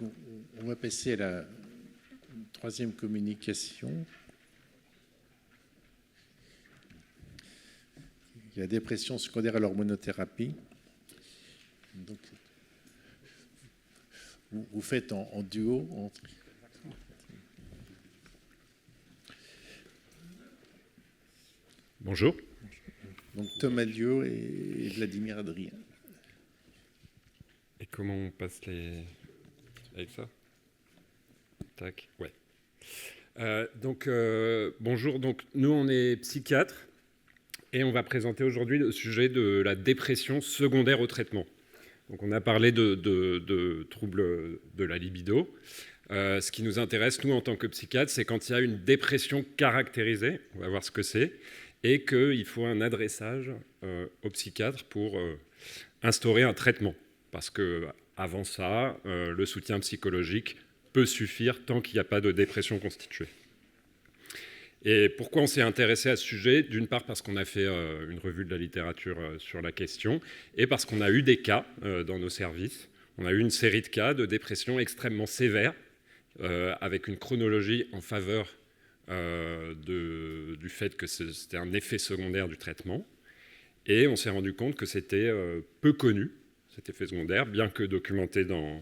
On va passer à la troisième communication. La dépression secondaire à l'hormonothérapie. Donc, vous faites en duo. Bonjour. Donc Thomas Dio et Vladimir Adrien. Et comment on passe les... Avec ça? Tac, ouais. Bonjour. Donc, nous, on est psychiatres et on va présenter aujourd'hui le sujet de la dépression secondaire au traitement. Donc, on a parlé de troubles de la libido. Ce qui nous intéresse, nous, en tant que psychiatres, c'est quand il y a une dépression caractérisée, on va voir ce que c'est, et qu'il faut un adressage au psychiatre pour instaurer un traitement. Parce qu'avant ça, le soutien psychologique peut suffire tant qu'il n'y a pas de dépression constituée. Et pourquoi on s'est intéressé à ce sujet? D'une part parce qu'on a fait une revue de la littérature sur la question, et parce qu'on a eu des cas dans nos services. On a eu une série de cas de dépression extrêmement sévère, avec une chronologie en faveur du fait que c'était un effet secondaire du traitement. Et on s'est rendu compte que c'était peu connu, cet effet secondaire, bien que documenté dans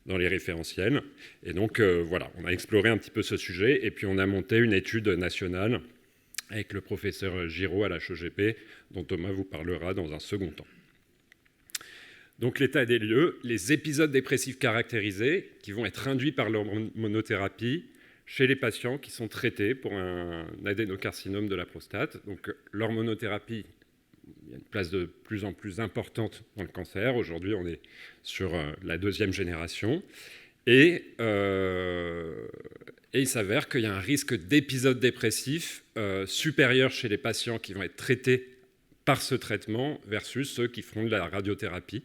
les référentiels. Et donc, voilà, on a exploré un petit peu ce sujet, et puis on a monté une étude nationale avec le professeur Giraud à l'HEGP, dont Thomas vous parlera dans un second temps. Donc, l'état des lieux, les épisodes dépressifs caractérisés qui vont être induits par l'hormonothérapie chez les patients qui sont traités pour un adénocarcinome de la prostate. Donc, l'hormonothérapie, il y a une place de plus en plus importante dans le cancer. Aujourd'hui, on est sur la deuxième génération. Et il s'avère qu'il y a un risque d'épisode dépressif supérieur chez les patients qui vont être traités par ce traitement versus ceux qui feront de la radiothérapie,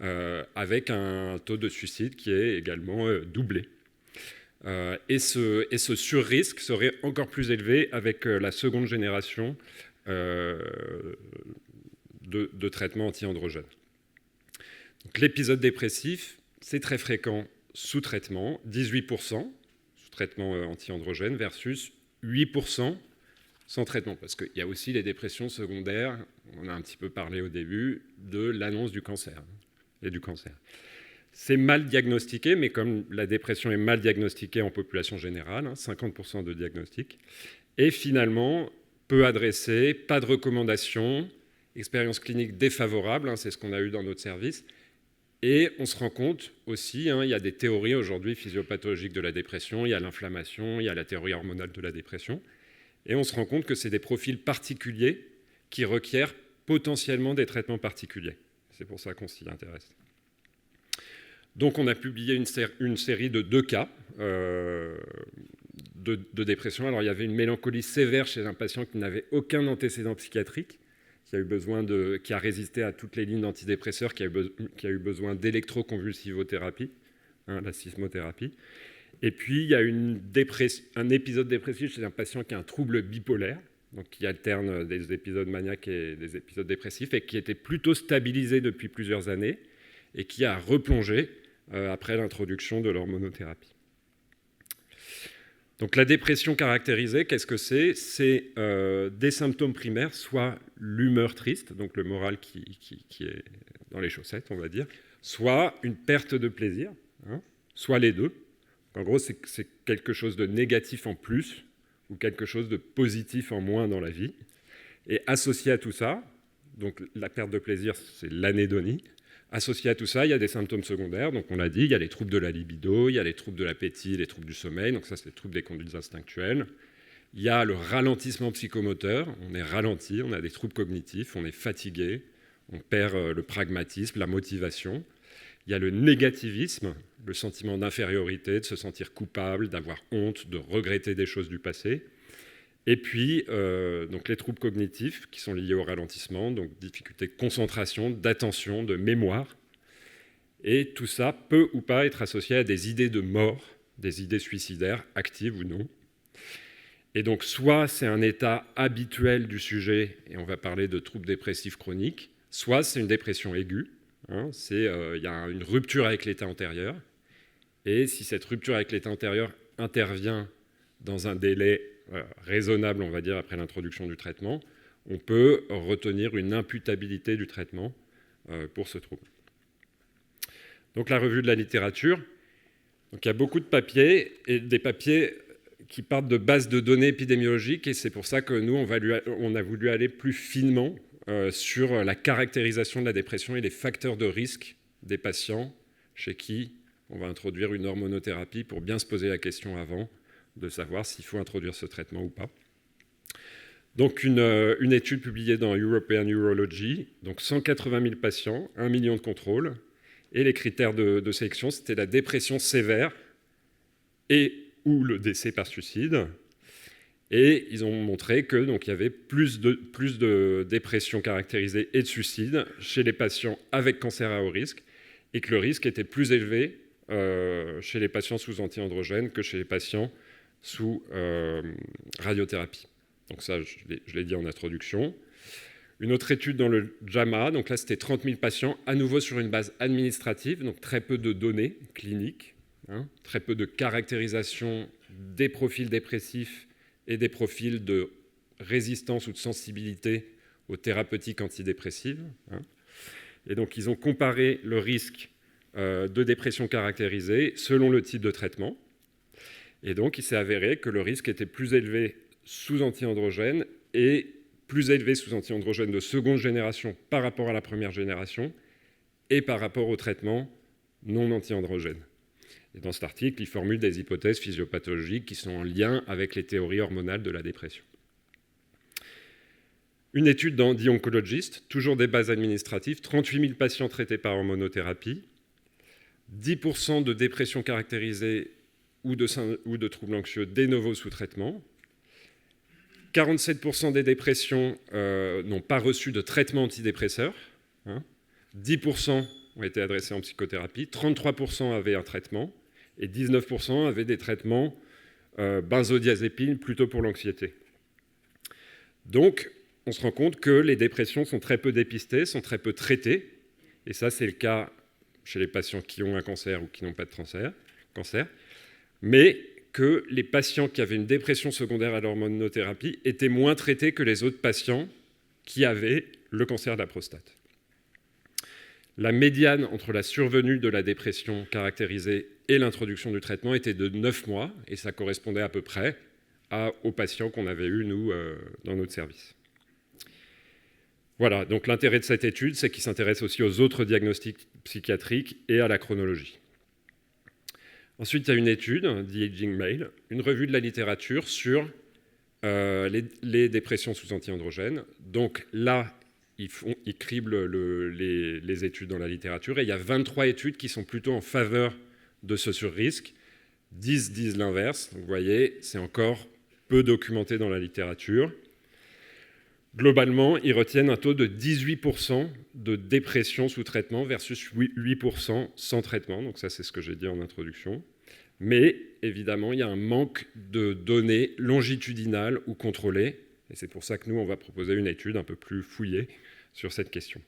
avec un taux de suicide qui est également doublé. Et ce surrisque serait encore plus élevé avec la seconde génération de traitement anti-androgène. Donc, l'épisode dépressif, c'est très fréquent sous traitement, 18% sous traitement anti-androgène versus 8% sans traitement. Parce qu'il y a aussi les dépressions secondaires, on en a un petit peu parlé au début, de l'annonce du cancer et du cancer. C'est mal diagnostiqué, mais comme la dépression est mal diagnostiquée en population générale, 50% de diagnostic, et finalement peu adressé, pas de recommandation, expérience clinique défavorable, c'est ce qu'on a eu dans notre service. Et on se rend compte aussi, il y a des théories aujourd'hui physiopathologiques de la dépression, il y a l'inflammation, il y a la théorie hormonale de la dépression. Et on se rend compte que c'est des profils particuliers qui requièrent potentiellement des traitements particuliers. C'est pour ça qu'on s'y intéresse. Donc on a publié une série de 2 cas de dépression. Alors il y avait une mélancolie sévère chez un patient qui n'avait aucun antécédent psychiatrique, qui a résisté à toutes les lignes d'antidépresseurs, qui a eu besoin d'électroconvulsivothérapie, la sismothérapie. Et puis il y a un épisode dépressif chez un patient qui a un trouble bipolaire, donc qui alterne des épisodes maniaques et des épisodes dépressifs, et qui était plutôt stabilisé depuis plusieurs années, et qui a replongé après l'introduction de l'hormonothérapie. Donc la dépression caractérisée, qu'est-ce que c'est? C'est des symptômes primaires, soit l'humeur triste, donc le moral qui est dans les chaussettes, on va dire, soit une perte de plaisir, soit les deux. En gros, c'est quelque chose de négatif en plus ou quelque chose de positif en moins dans la vie. Et associé à tout ça, donc la perte de plaisir, c'est l'anédonie. Associé à tout ça, il y a des symptômes secondaires. Donc on l'a dit, il y a les troubles de la libido, il y a les troubles de l'appétit, les troubles du sommeil. Donc ça, c'est les troubles des conduites instinctuelles. Il y a le ralentissement psychomoteur. On est ralenti, on a des troubles cognitifs, on est fatigué, on perd le pragmatisme, la motivation. Il y a le négativisme, le sentiment d'infériorité, de se sentir coupable, d'avoir honte, de regretter des choses du passé. Et puis, donc les troubles cognitifs qui sont liés au ralentissement, donc difficulté de concentration, d'attention, de mémoire. Et tout ça peut ou pas être associé à des idées de mort, des idées suicidaires, actives ou non. Et donc, soit c'est un état habituel du sujet, et on va parler de troubles dépressifs chroniques, soit c'est une dépression aiguë, il y a une rupture avec l'état antérieur. Et si cette rupture avec l'état antérieur intervient dans un délai raisonnable, on va dire, après l'introduction du traitement, on peut retenir une imputabilité du traitement pour ce trouble. Donc la revue de la littérature. Donc, il y a beaucoup de papiers, et des papiers qui partent de bases de données épidémiologiques, et c'est pour ça que nous, on a voulu aller plus finement sur la caractérisation de la dépression et les facteurs de risque des patients chez qui on va introduire une hormonothérapie pour bien se poser la question avant de savoir s'il faut introduire ce traitement ou pas. Donc une étude publiée dans European Urology, donc 180 000 patients, 1 million de contrôles, et les critères de sélection, c'était la dépression sévère et ou le décès par suicide. Et ils ont montré que donc, il y avait plus de dépression caractérisée et de suicide chez les patients avec cancer à haut risque, et que le risque était plus élevé chez les patients sous antiandrogènes que chez les patients sous radiothérapie. Donc ça, je l'ai dit en introduction. Une autre étude dans le JAMA, donc là c'était 30 000 patients, à nouveau sur une base administrative, donc très peu de données cliniques, très peu de caractérisation des profils dépressifs et des profils de résistance ou de sensibilité aux thérapeutiques antidépressives. Et donc ils ont comparé le risque de dépression caractérisée selon le type de traitement. Et donc il s'est avéré que le risque était plus élevé sous antiandrogène et plus élevé sous antiandrogène de seconde génération par rapport à la première génération et par rapport au traitement non antiandrogène. Et dans cet article, il formule des hypothèses physiopathologiques qui sont en lien avec les théories hormonales de la dépression. Une étude dans The Oncologist, toujours des bases administratives, 38 000 patients traités par hormonothérapie, 10% de dépression caractérisée ou de troubles anxieux de novo sous traitement, 47% des dépressions n'ont pas reçu de traitement antidépresseur, 10% ont été adressés en psychothérapie, 33% avaient un traitement et 19% avaient des traitements benzodiazépines plutôt pour l'anxiété. Donc, on se rend compte que les dépressions sont très peu dépistées, sont très peu traitées, et ça c'est le cas chez les patients qui ont un cancer ou qui n'ont pas de cancer, mais que les patients qui avaient une dépression secondaire à l'hormonothérapie étaient moins traités que les autres patients qui avaient le cancer de la prostate. La médiane entre la survenue de la dépression caractérisée et l'introduction du traitement était de 9 mois, et ça correspondait à peu près aux patients qu'on avait eus, nous, dans notre service. Voilà, donc l'intérêt de cette étude, c'est qu'il s'intéresse aussi aux autres diagnostics psychiatriques et à la chronologie. Ensuite, il y a une étude, The Aging Male, une revue de la littérature sur les dépressions sous antiandrogènes. Donc là, ils criblent les études dans la littérature, et il y a 23 études qui sont plutôt en faveur de ce surrisque. 10 disent l'inverse. Vous voyez, c'est encore peu documenté dans la littérature. Globalement, ils retiennent un taux de 18% de dépression sous traitement versus 8% sans traitement. Donc ça, c'est ce que j'ai dit en introduction. Mais évidemment, il y a un manque de données longitudinales ou contrôlées. Et c'est pour ça que nous, on va proposer une étude un peu plus fouillée sur cette question.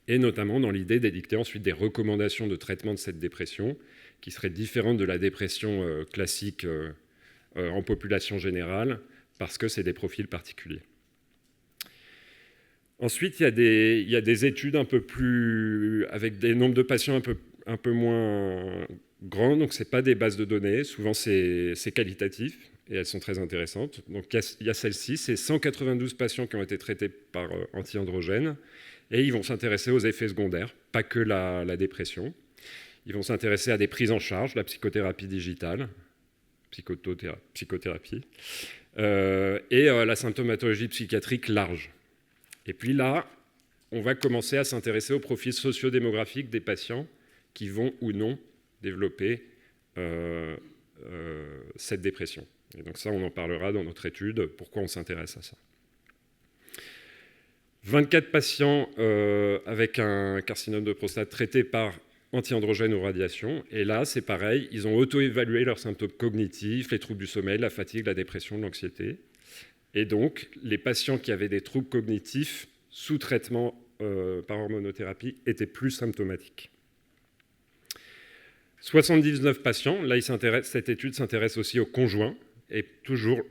Et notamment dans l'idée d'édicter ensuite des recommandations de traitement de cette dépression qui seraient différentes de la dépression classique en population générale, parce que c'est des profils particuliers. Ensuite, il y a des études un peu plus, avec des nombres de patients un peu moins grands, donc ce n'est pas des bases de données, souvent c'est qualitatif, et elles sont très intéressantes. Donc il y a celle-ci, c'est 192 patients qui ont été traités par antiandrogènes, et ils vont s'intéresser aux effets secondaires, pas que la dépression. Ils vont s'intéresser à des prises en charge, la psychothérapie digitale, psychothérapie, et la symptomatologie psychiatrique large. Et puis là, on va commencer à s'intéresser au profil sociodémographique des patients qui vont ou non développer cette dépression. Et donc ça, on en parlera dans notre étude, pourquoi on s'intéresse à ça. 24 patients avec un carcinome de prostate traités par antiandrogène ou radiation. Et là, c'est pareil, ils ont auto-évalué leurs symptômes cognitifs, les troubles du sommeil, la fatigue, la dépression, l'anxiété. Et donc, les patients qui avaient des troubles cognitifs sous traitement par hormonothérapie étaient plus symptomatiques. 79 patients, là cette étude s'intéresse aussi aux conjoints, et toujours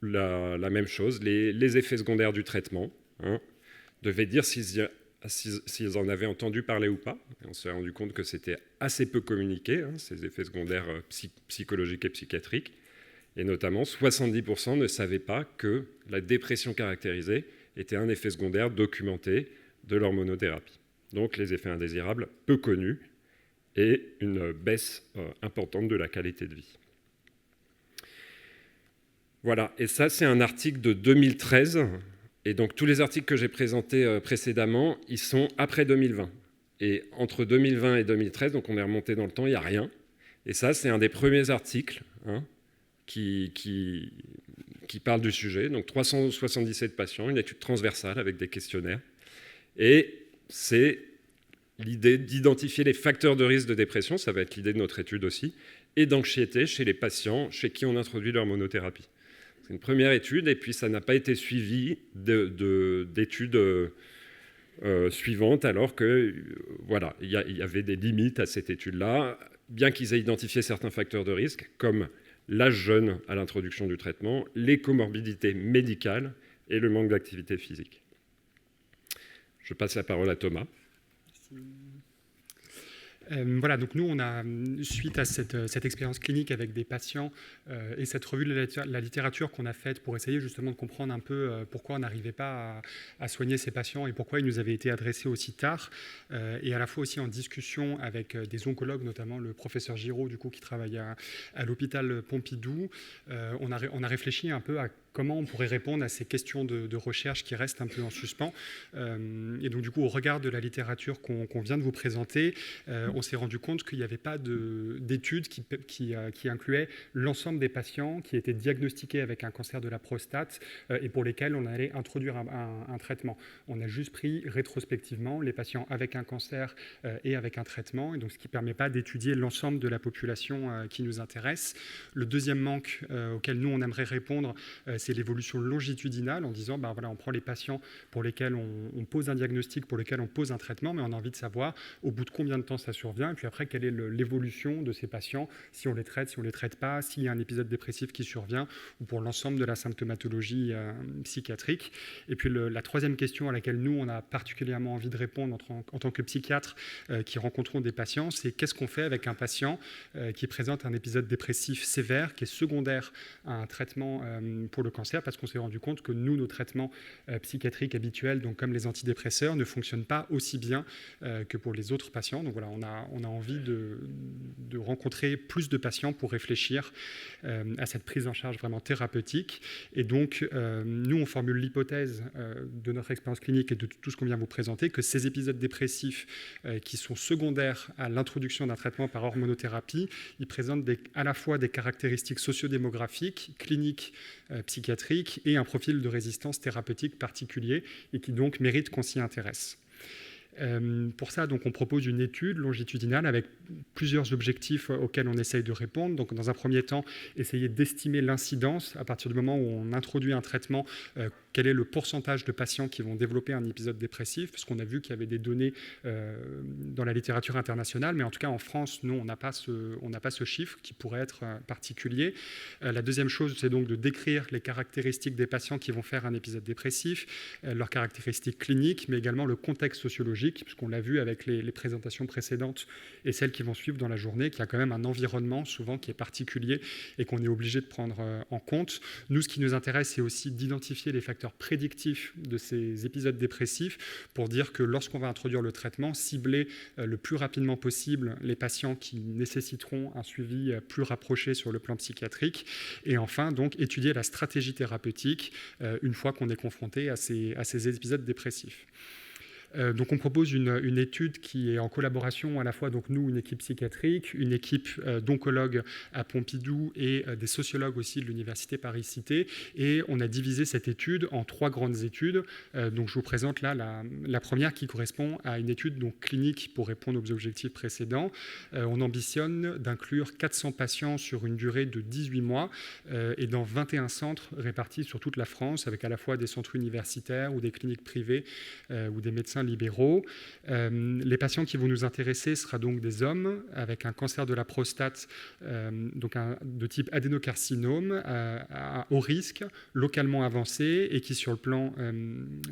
la même chose, les effets secondaires du traitement, devaient dire s'ils en avaient entendu parler ou pas. Et on s'est rendu compte que c'était assez peu communiqué, ces effets secondaires psychologiques et psychiatriques. Et notamment, 70% ne savaient pas que la dépression caractérisée était un effet secondaire documenté de l'hormonothérapie. Donc les effets indésirables peu connus et une baisse importante de la qualité de vie. Voilà, et ça c'est un article de 2013. Et donc tous les articles que j'ai présentés précédemment, ils sont après 2020. Et entre 2020 et 2013, donc on est remonté dans le temps, il n'y a rien. Et ça, c'est un des premiers articles qui parle du sujet. Donc 377 patients, une étude transversale avec des questionnaires. Et c'est l'idée d'identifier les facteurs de risque de dépression, ça va être l'idée de notre étude aussi, et d'anxiété chez les patients chez qui on introduit l'hormonothérapie. C'est une première étude, et puis ça n'a pas été suivi d'études suivantes, alors que voilà, il y avait des limites à cette étude-là, bien qu'ils aient identifié certains facteurs de risque, comme l'âge jeune à l'introduction du traitement, les comorbidités médicales et le manque d'activité physique. Je passe la parole à Thomas. Voilà, donc nous, on a, suite à cette expérience clinique avec des patients et cette revue de la littérature qu'on a faite pour essayer justement de comprendre un peu pourquoi on n'arrivait pas à soigner ces patients et pourquoi ils nous avaient été adressés aussi tard, et à la fois aussi en discussion avec des oncologues, notamment le professeur Giraud, du coup, qui travaille à l'hôpital Pompidou, on a réfléchi un peu à comment on pourrait répondre à ces questions de recherche qui restent un peu en suspens. Et donc, du coup, au regard de la littérature qu'on vient de vous présenter, on s'est rendu compte qu'il n'y avait pas d'études qui incluaient l'ensemble des patients qui étaient diagnostiqués avec un cancer de la prostate et pour lesquels on allait introduire un traitement. On a juste pris rétrospectivement les patients avec un cancer et avec un traitement, et donc ce qui ne permet pas d'étudier l'ensemble de la population qui nous intéresse. Le deuxième manque auquel nous, on aimerait répondre, c'est l'évolution longitudinale, en disant, voilà, on prend les patients pour lesquels on pose un diagnostic, pour lesquels on pose un traitement, mais on a envie de savoir au bout de combien de temps ça survient, et puis après, quelle est l'évolution de ces patients, si on les traite pas, s'il y a un épisode dépressif qui survient, ou pour l'ensemble de la symptomatologie psychiatrique. Et puis la troisième question à laquelle nous, on a particulièrement envie de répondre en tant que psychiatre qui rencontrons des patients, c'est qu'est-ce qu'on fait avec un patient qui présente un épisode dépressif sévère, qui est secondaire à un traitement pour le cancer, parce qu'on s'est rendu compte que nous, nos traitements psychiatriques habituels, donc comme les antidépresseurs, ne fonctionnent pas aussi bien que pour les autres patients. Donc voilà, on a envie de rencontrer plus de patients pour réfléchir à cette prise en charge vraiment thérapeutique. Et donc, nous, on formule l'hypothèse de notre expérience clinique et de tout ce qu'on vient vous présenter, que ces épisodes dépressifs qui sont secondaires à l'introduction d'un traitement par hormonothérapie, ils présentent à la fois des caractéristiques sociodémographiques, cliniques, psychiatriques et un profil de résistance thérapeutique particulier et qui donc mérite qu'on s'y intéresse. Pour ça, donc, on propose une étude longitudinale avec plusieurs objectifs auxquels on essaye de répondre. Donc, dans un premier temps, essayer d'estimer l'incidence à partir du moment où on introduit un traitement, quel est le pourcentage de patients qui vont développer un épisode dépressif, parce qu'on a vu qu'il y avait des données dans la littérature internationale, mais en tout cas en France, nous, on n'a pas ce chiffre qui pourrait être particulier. La deuxième chose, c'est donc de décrire les caractéristiques des patients qui vont faire un épisode dépressif, leurs caractéristiques cliniques, mais également le contexte sociologique, puisqu'on l'a vu avec les présentations précédentes et celles qui vont suivre dans la journée, qu'il y a quand même un environnement souvent qui est particulier et qu'on est obligé de prendre en compte. Nous, ce qui nous intéresse, c'est aussi d'identifier les facteurs prédictifs de ces épisodes dépressifs pour dire que lorsqu'on va introduire le traitement, cibler le plus rapidement possible les patients qui nécessiteront un suivi plus rapproché sur le plan psychiatrique et enfin donc étudier la stratégie thérapeutique une fois qu'on est confronté à ces épisodes dépressifs. Donc on propose une étude qui est en collaboration à la fois, donc nous, une équipe psychiatrique, une équipe d'oncologues à Pompidou et des sociologues aussi de l'Université Paris-Cité. Et on a divisé cette étude en 3 grandes études. Donc je vous présente là la première qui correspond à une étude donc, clinique pour répondre aux objectifs précédents. On ambitionne d'inclure 400 patients sur une durée de 18 mois et dans 21 centres répartis sur toute la France, avec à la fois des centres universitaires ou des cliniques privées ou des médecins médecins libéraux. Les patients qui vont nous intéresser seront donc des hommes avec un cancer de la prostate de type adénocarcinome à haut risque, localement avancé et qui, sur le plan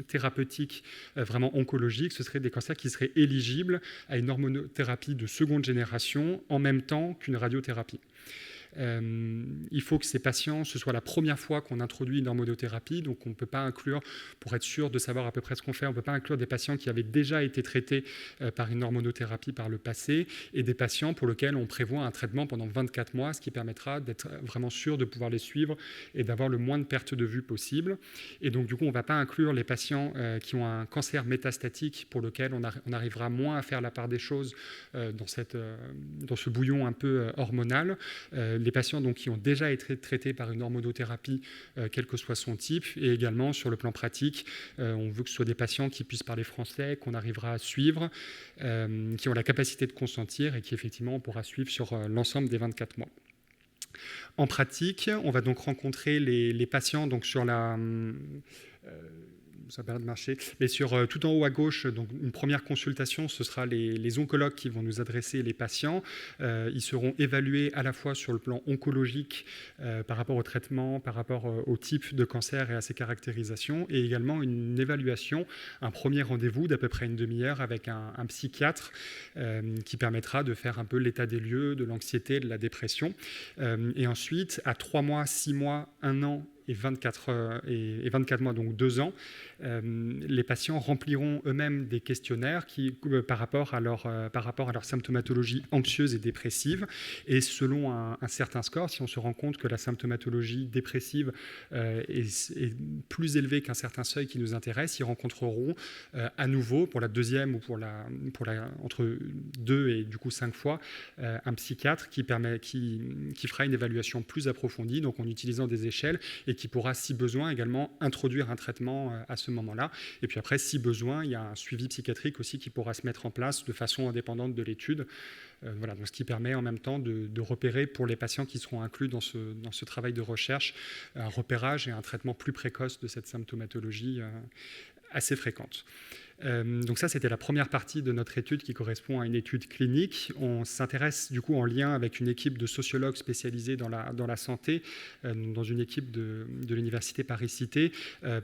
thérapeutique vraiment oncologique, ce seraient des cancers qui seraient éligibles à une hormonothérapie de seconde génération en même temps qu'une radiothérapie. Il faut que ces patients, ce soit la première fois qu'on introduit une hormonothérapie, donc on ne peut pas inclure, pour être sûr de savoir à peu près ce qu'on fait, on ne peut pas inclure des patients qui avaient déjà été traités par une hormonothérapie par le passé et des patients pour lesquels on prévoit un traitement pendant 24 mois, ce qui permettra d'être vraiment sûr de pouvoir les suivre et d'avoir le moins de pertes de vue possible. Et donc du coup, on ne va pas inclure les patients qui ont un cancer métastatique pour lequel on arrivera moins à faire la part des choses dans ce bouillon un peu hormonal. Les patients donc, qui ont déjà été traités par une hormonothérapie, quel que soit son type, et également sur le plan pratique, on veut que ce soit des patients qui puissent parler français, qu'on arrivera à suivre, qui ont la capacité de consentir et qui effectivement on pourra suivre sur l'ensemble des 24 mois. En pratique, on va donc rencontrer les patients donc, sur la... ça permet de marcher. Mais tout en haut à gauche, donc une première consultation, ce sera les oncologues qui vont nous adresser les patients. Ils seront évalués à la fois sur le plan oncologique par rapport au traitement, par rapport au type de cancer et à ses caractérisations, et également une évaluation, un premier rendez-vous d'à peu près une demi-heure avec un psychiatre qui permettra de faire un peu l'état des lieux, de l'anxiété, de la dépression. Et ensuite, à 3 mois, 6 mois, 1 an, et 24 mois, donc 2 ans, les patients rempliront eux-mêmes des questionnaires par rapport à leur symptomatologie anxieuse et dépressive. Et selon un certain score, si on se rend compte que la symptomatologie dépressive est plus élevée qu'un certain seuil qui nous intéresse, ils rencontreront à nouveau, pour la deuxième ou entre 2 et du coup 5 fois, un psychiatre qui fera une évaluation plus approfondie, donc en utilisant des échelles, et qui pourra, si besoin, également introduire un traitement à ce moment-là. Et puis après, si besoin, il y a un suivi psychiatrique aussi qui pourra se mettre en place de façon indépendante de l'étude. Voilà, donc ce qui permet en même temps de repérer pour les patients qui seront inclus dans ce travail de recherche un repérage et un traitement plus précoce de cette symptomatologie assez fréquente. Donc ça, c'était la première partie de notre étude qui correspond à une étude clinique. On s'intéresse du coup en lien avec une équipe de sociologues spécialisés dans la santé, dans une équipe de l'Université Paris-Cité,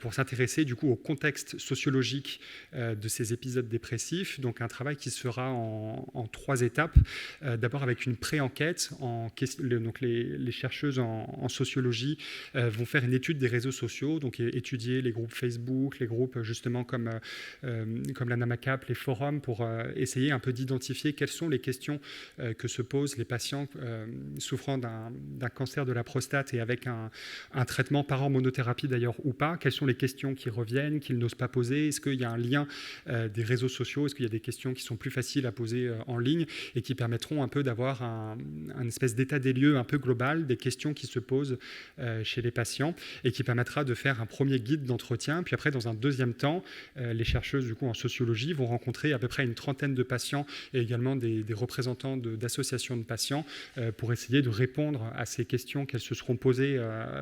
pour s'intéresser du coup au contexte sociologique de ces épisodes dépressifs. Donc un travail qui se fera en 3 étapes. D'abord avec une pré-enquête. Donc les chercheuses en sociologie vont faire une étude des réseaux sociaux, donc étudier les groupes Facebook, les groupes justement comme la NAMACAP, les forums, pour essayer un peu d'identifier quelles sont les questions que se posent les patients souffrant d'un cancer de la prostate et avec un traitement par hormonothérapie d'ailleurs ou pas. Quelles sont les questions qui reviennent, qu'ils n'osent pas poser? Est-ce qu'il y a un lien des réseaux sociaux? Est-ce qu'il y a des questions qui sont plus faciles à poser en ligne et qui permettront un peu d'avoir un espèce d'état des lieux un peu global des questions qui se posent chez les patients et qui permettra de faire un premier guide d'entretien. Puis après, dans un deuxième temps, les chercheuses du coup en sociologie vont rencontrer à peu près une trentaine de patients et également des représentants d'associations de patients pour essayer de répondre à ces questions qu'elles se seront posées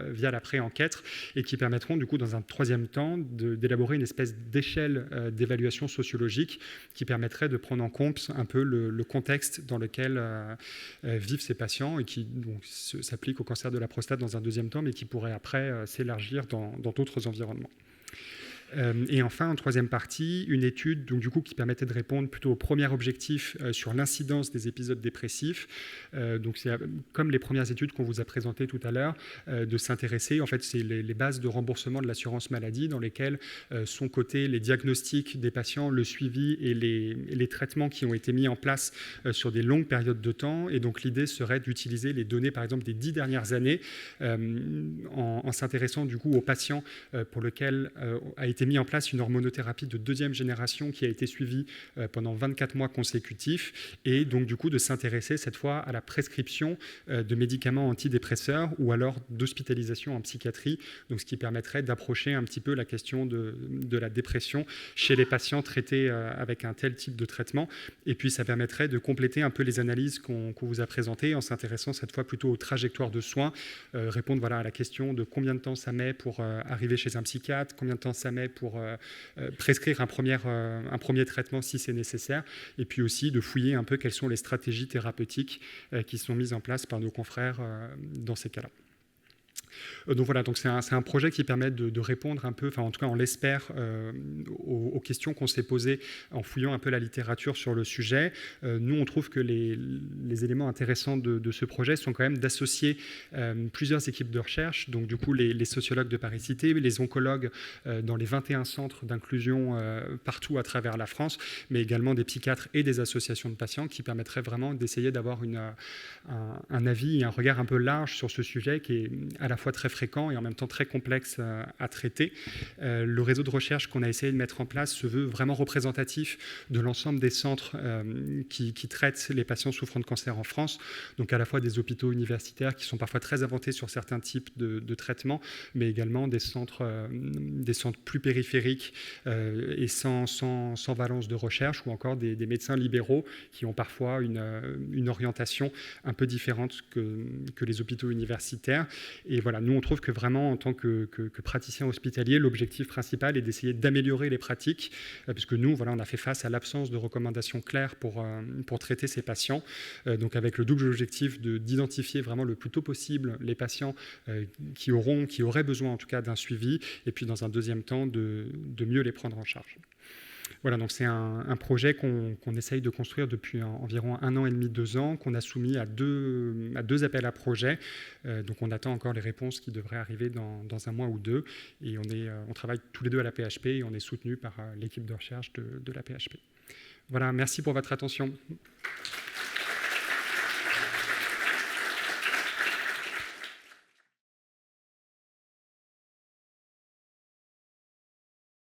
via la pré-enquête et qui permettront du coup dans un troisième temps d'élaborer une espèce d'échelle d'évaluation sociologique qui permettrait de prendre en compte un peu le contexte dans lequel vivent ces patients et qui donc s'applique au cancer de la prostate dans un deuxième temps mais qui pourrait après s'élargir dans d'autres environnements. Et enfin, en troisième partie, une étude donc, du coup, qui permettait de répondre plutôt au premier objectif sur l'incidence des épisodes dépressifs. Donc c'est comme les premières études qu'on vous a présentées tout à l'heure, de s'intéresser, en fait, c'est les bases de remboursement de l'assurance maladie dans lesquelles sont cotés les diagnostics des patients, le suivi et les traitements qui ont été mis en place sur des longues périodes de temps. Et donc l'idée serait d'utiliser les données, par exemple, des 10 dernières années en s'intéressant du coup aux patients pour lesquels a été mis en place une hormonothérapie de 2e génération qui a été suivie pendant 24 mois consécutifs et donc du coup de s'intéresser cette fois à la prescription de médicaments antidépresseurs ou alors d'hospitalisation en psychiatrie, donc ce qui permettrait d'approcher un petit peu la question de la dépression chez les patients traités avec un tel type de traitement. Et puis ça permettrait de compléter un peu les analyses qu'on vous a présentées en s'intéressant cette fois plutôt aux trajectoires de soins, répondre à la question de combien de temps ça met pour arriver chez un psychiatre, combien de temps ça met pour prescrire un premier traitement si c'est nécessaire, et puis aussi de fouiller un peu quelles sont les stratégies thérapeutiques qui sont mises en place par nos confrères dans ces cas-là. Donc voilà, donc c'est un projet qui permet de répondre un peu, enfin en tout cas on l'espère, aux questions qu'on s'est posées en fouillant un peu la littérature sur le sujet. Nous on trouve que les éléments intéressants de ce projet sont quand même d'associer plusieurs équipes de recherche, donc du coup les sociologues de Paris Cité, les oncologues dans les 21 centres d'inclusion partout à travers la France, mais également des psychiatres et des associations de patients qui permettraient vraiment d'essayer d'avoir un avis et un regard un peu large sur ce sujet qui est à la fois très fréquent et en même temps très complexe à traiter. Le réseau de recherche qu'on a essayé de mettre en place se veut vraiment représentatif de l'ensemble des centres qui traitent les patients souffrant de cancer en France, donc à la fois des hôpitaux universitaires qui sont parfois très inventés sur certains types de traitements, mais également des centres plus périphériques et sans valence de recherche, ou encore des médecins libéraux qui ont parfois une orientation un peu différente que les hôpitaux universitaires. Et voilà, nous on trouve que vraiment en tant que praticien hospitalier, l'objectif principal est d'essayer d'améliorer les pratiques, puisque nous, voilà, on a fait face à l'absence de recommandations claires pour traiter ces patients, donc avec le double objectif d'identifier vraiment le plus tôt possible les patients qui auraient besoin en tout cas d'un suivi, et puis dans un deuxième temps de mieux les prendre en charge. Voilà, donc c'est un projet qu'on essaye de construire depuis environ 1 an et demi, 2 ans, qu'on a soumis à deux appels à projets. Donc on attend encore les réponses qui devraient arriver dans 1 mois ou 2. Et on travaille tous les deux à la PHP et on est soutenu par l'équipe de recherche de la PHP. Voilà, merci pour votre attention.